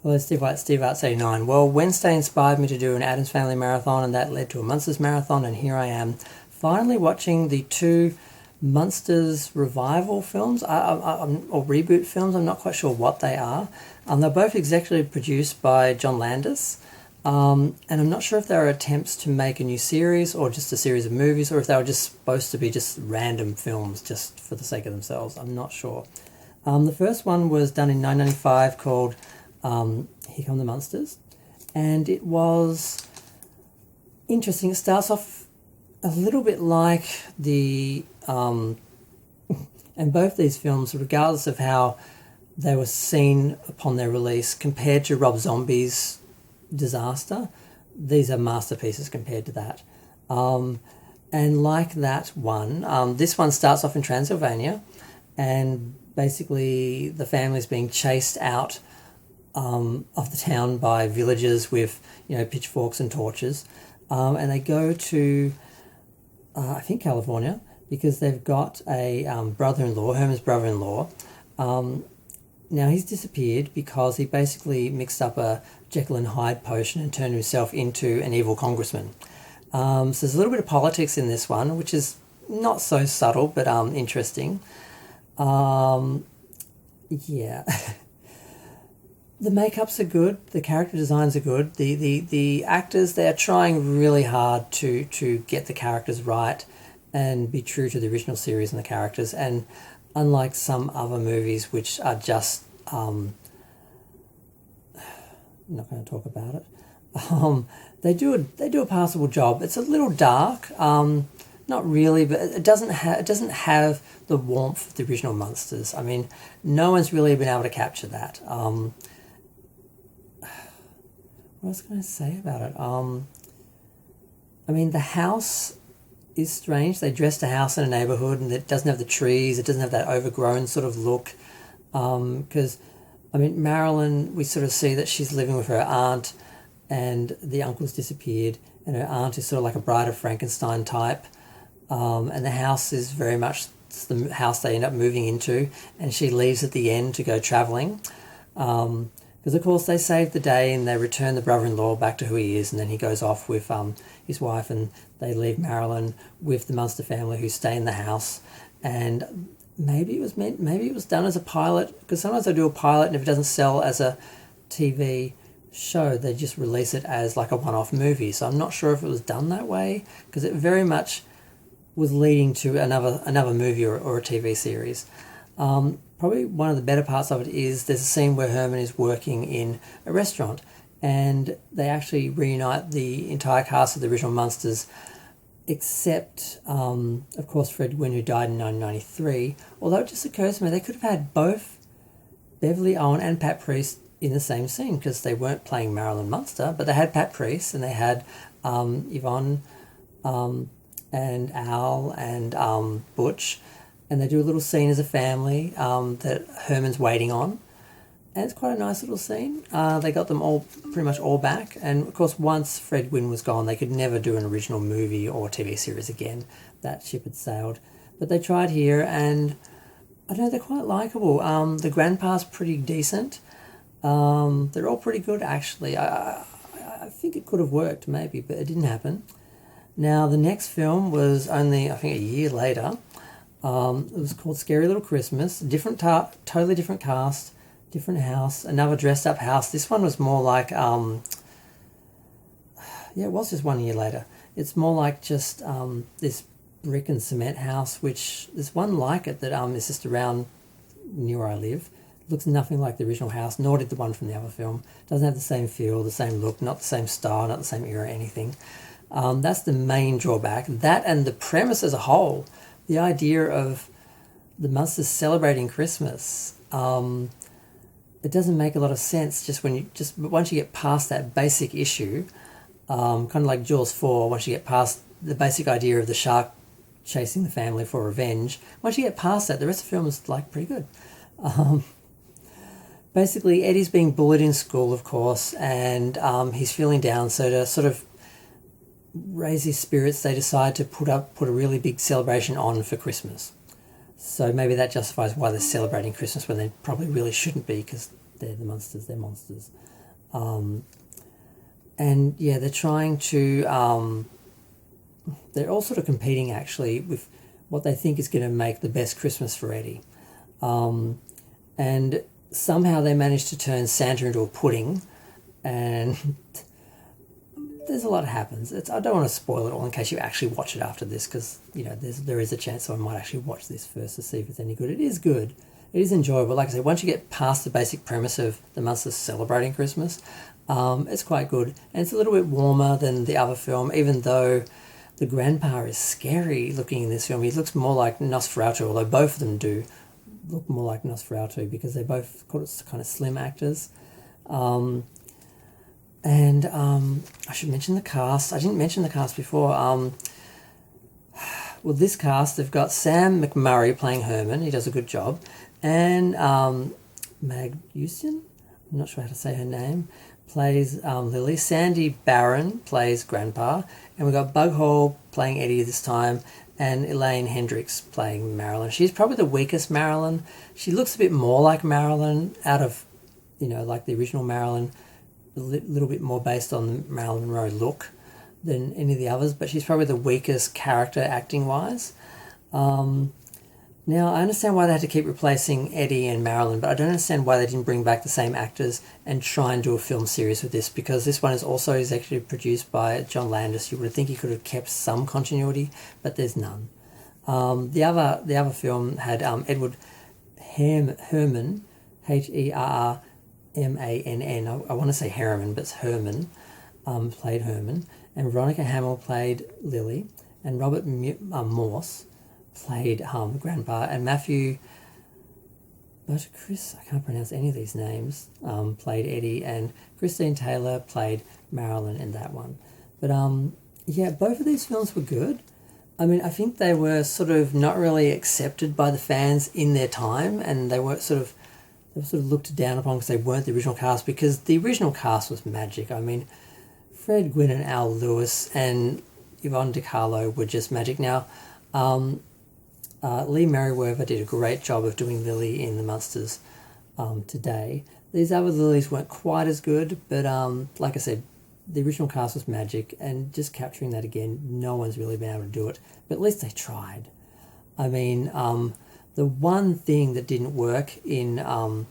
Hello, Steve White, Steve Arts 89. Well, Wednesday inspired me to do an Addams Family marathon, and that led to a Munsters marathon, and here I am, finally watching the two Munsters revival films, or reboot films. I'm not quite sure what they are. They're both executive produced by John Landis, and I'm not sure if they were attempts to make a new series, or just a series of movies, or if they were just supposed to be just random films just for the sake of themselves. I'm not sure. The first one was done in 1995 called Here Come the Munsters, and it was interesting. It starts off a little bit like and both these films, regardless of how they were seen upon their release, compared to Rob Zombie's Disaster, these are masterpieces compared to that. And like that one, this one starts off in Transylvania, and basically the family's being chased out of the town by villagers with, pitchforks and torches, and they go to I think California, because they've got a brother-in-law, Herman's brother-in-law. Now he's disappeared because he basically mixed up a Jekyll and Hyde potion and turned himself into an evil congressman. So there's a little bit of politics in this one, which is not so subtle but interesting. Yeah. The makeups are good, the character designs are good, the actors, they are trying really hard to get the characters right and be true to the original series and the characters, and unlike some other movies which are just I'm not going to talk about it, they do a passable job. It's a little dark, not really, but it doesn't have the warmth of the original Munsters. I mean, no one's really been able to capture that. What was I going to say about it? I mean, the house is strange. They dressed a house in a neighborhood, and it doesn't have the trees. It doesn't have that overgrown sort of look. Because, Marilyn, we sort of see that she's living with her aunt, and the uncle's disappeared, and her aunt is sort of like a Bride of Frankenstein type. And the house is very much the house they end up moving into, and she leaves at the end to go travelling. Because, of course, they save the day and they return the brother-in-law back to who he is, and then he goes off with his wife, and they leave Marilyn with the Munster family who stay in the house. And maybe it was done as a pilot, because sometimes they do a pilot, and if it doesn't sell as a TV show, they just release it as like a one-off movie. So I'm not sure if it was done that way, because it very much was leading to another movie or a TV series. Probably one of the better parts of it is there's a scene where Herman is working in a restaurant, and they actually reunite the entire cast of the original Munsters, except, of course, Fred Gwynne, who died in 1993. Although it just occurs to me they could have had both Beverly Owen and Pat Priest in the same scene, because they weren't playing Marilyn Munster, but they had Pat Priest, and they had Yvonne and Al and Butch, and they do a little scene as a family that Herman's waiting on, and it's quite a nice little scene. They got them pretty much all back, and of course once Fred Gwynne was gone, they could never do an original movie or TV series again. That ship had sailed, but they tried here, and I don't know, they're quite likeable. The grandpa's pretty decent. They're all pretty good, actually. I think it could have worked maybe, but it didn't happen. Now the next film was only, I think, a year later. It was called Scary Little Christmas. Totally different cast, different house, another dressed up house. This one was more like, it was just 1 year later. It's more like just this brick and cement house, which there's one like it that is just around near where I live. It looks nothing like the original house, nor did the one from the other film. Doesn't have the same feel, the same look, not the same style, not the same era, anything. That's the main drawback. That and the premise as a whole. The idea of the Munsters celebrating Christmas, it doesn't make a lot of sense once you get past that basic issue, kind of like Jaws 4, once you get past the basic idea of the shark chasing the family for revenge, once you get past that, the rest of the film is pretty good. Basically, Eddie's being bullied in school, of course, and he's feeling down, so to sort of raise his spirits, they decide to put a really big celebration on for Christmas. So maybe that justifies why they're celebrating Christmas when they probably really shouldn't be, because they're the Munsters, they're monsters. And yeah, they're trying to, they're all sort of competing actually with what they think is going to make the best Christmas for Eddie. And somehow they managed to turn Santa into a pudding, and there's a lot that happens. I don't want to spoil it all in case you actually watch it after this, because there is a chance I might actually watch this first to see if it's any good. It is good. It is enjoyable. Like I said, once you get past the basic premise of the Munsters celebrating Christmas, it's quite good. And it's a little bit warmer than the other film, even though the grandpa is scary looking in this film. He looks more like Nosferatu, although both of them do look more like Nosferatu because they both kind of slim actors. I should mention the cast. I didn't mention the cast before. Well, this cast, they've got Sam McMurray playing Herman. He does a good job. And Mag Houston, I'm not sure how to say her name, plays Lily. Sandy Barron plays Grandpa. And we've got Bug Hall playing Eddie this time. And Elaine Hendricks playing Marilyn. She's probably the weakest Marilyn. She looks a bit more like Marilyn out of, like the original Marilyn. A little bit more based on the Marilyn Monroe look than any of the others, but she's probably the weakest character acting-wise. Now, I understand why they had to keep replacing Eddie and Marilyn, but I don't understand why they didn't bring back the same actors and try and do a film series with this, because this one is also executive produced by John Landis. You would think he could have kept some continuity, but there's none. The other film had Edward Herman, Herrmann. I want to say Harriman, but it's Herman, played Herman, and Veronica Hamill played Lily, and Robert Morse played Grandpa, and Matthew Chris, I can't pronounce any of these names, played Eddie, and Christine Taylor played Marilyn in that one. But yeah, both of these films were good. I mean, I think they were sort of not really accepted by the fans in their time, and they were sort of looked down upon because they weren't the original cast, because the original cast was magic. I mean, Fred Gwynne and Al Lewis and Yvonne DiCarlo were just magic. Now, Lee Merriweather did a great job of doing Lily in The Munsters today. These other Lilies weren't quite as good, but like I said, the original cast was magic, and just capturing that again, no one's really been able to do it, but at least they tried. I mean, the one thing that didn't work in, I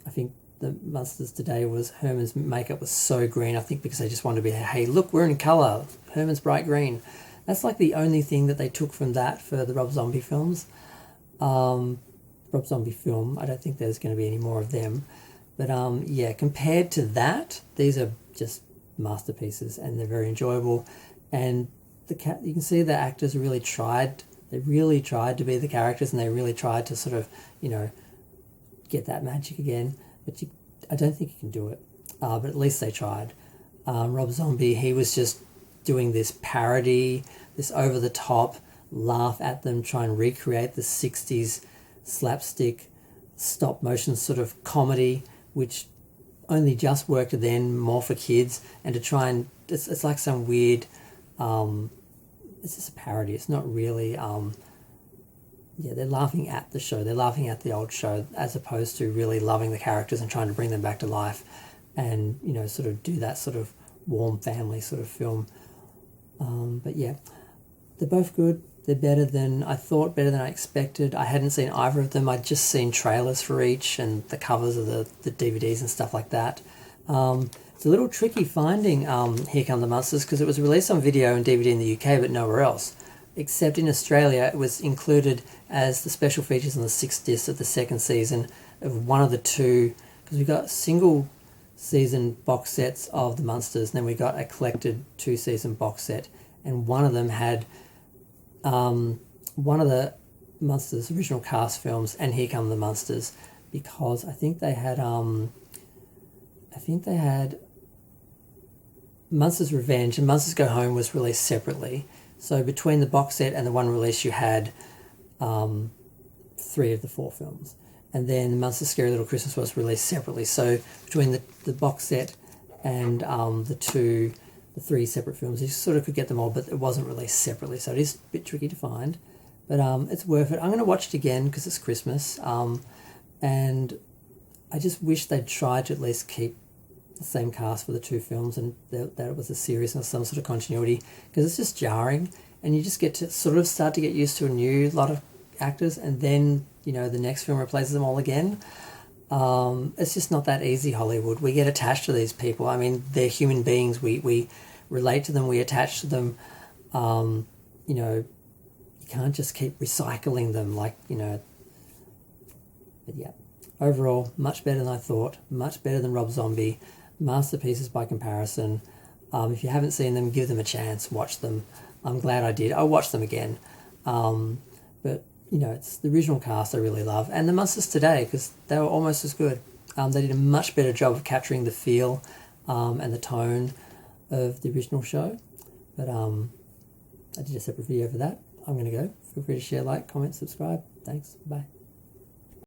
think, The Munsters today was Herman's makeup was so green, I think because they just wanted to be, hey, look, we're in colour, Herman's bright green. That's like the only thing that they took from that for the Rob Zombie films. Rob Zombie film, I don't think there's going to be any more of them. But yeah, compared to that, these are just masterpieces, and they're very enjoyable. And you can see the actors really tried. They really tried to be the characters, and they really tried to sort of, get that magic again. But I don't think you can do it. But at least they tried. Rob Zombie, he was just doing this parody, this over-the-top, laugh at them, try and recreate the 60s slapstick, stop-motion sort of comedy, which only just worked then, more for kids, and to try and... It's like some weird... it's just a parody. It's not really... yeah, they're laughing at the show. They're laughing at the old show, as opposed to really loving the characters and trying to bring them back to life and, sort of do that sort of warm family sort of film. But yeah, they're both good. They're better than I thought, better than I expected. I hadn't seen either of them. I'd just seen trailers for each and the covers of the DVDs and stuff like that. It's a little tricky finding Here Come the Munsters, because it was released on video and DVD in the UK but nowhere else. Except in Australia, it was included as the special features on the 6th disc of the second season of one of the two, because we got single season box sets of the Munsters, and then we got a collected 2-season box set, and one of them had one of the Munsters original cast films and Here Come the Munsters, because I think they had Munsters Revenge and Munsters Go Home was released separately. So between the box set and the one release, you had 3 of the 4 films. And then the Munsters Scary Little Christmas was released separately. So between the box set and the 3 separate films, you sort of could get them all, but it wasn't released separately. So it is a bit tricky to find. But it's worth it. I'm going to watch it again because it's Christmas. And I just wish they'd tried to at least keep the same cast for the two films, and that it was a series and some sort of continuity, because it's just jarring, and you just get to sort of start to get used to a new lot of actors, and then the next film replaces them all again. It's just not that easy, Hollywood. We get attached to these people. I mean, they're human beings. We relate to them. We attach to them. You can't just keep recycling them But yeah, overall, much better than I thought. Much better than Rob Zombie. Masterpieces by comparison. If you haven't seen them, give them a chance. Watch them. I'm glad I did. I'll watch them again. But it's the original cast I really love, and the Munsters today, because they were almost as good. They did a much better job of capturing the feel and the tone of the original show. But I did a separate video for that. I'm going to go. Feel free to share, like, comment, subscribe. Thanks. Bye.